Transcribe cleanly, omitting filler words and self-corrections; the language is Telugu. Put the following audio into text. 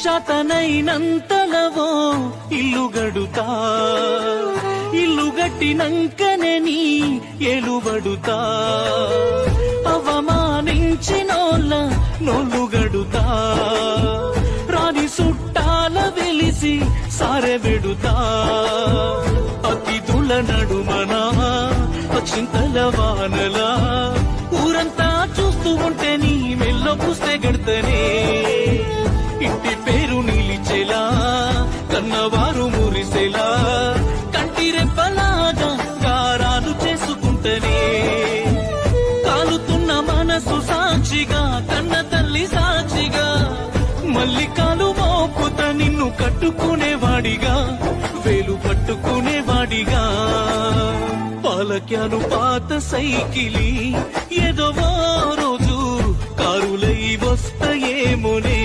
శాతనైనంతలవో ఇల్లు గడుతా, ఇల్లు గట్టినంకనే నీ ఏలుబడుతా, అవమానించినోళ్ళ నోళ్ళు గడుతా, రాని సుట్టాల వెలిసి సారెబెడుతా, అతిథుల నడుమనా అక్షింతల వానలా ఊరంతా చూస్తూ ఉంటే నీ మెల్లో పుస్తే గడతనే, ఇంటి పేరు నిలిచేలా కన్నవారు మురిసేలా కంటి రెప్పలాగా గారాలు చేసుకుంటనే, కాలుతున్న మనసు సాక్షిగా కన్న తల్లి సాక్షిగా మల్లికాలు మోపుత నిన్ను కట్టుకునేవాడిగా వేలు పట్టుకునేవాడిగా, పాలక్యాలు పాత సైకిలి ఏదో రోజు కారులై వస్తాయేమోనే.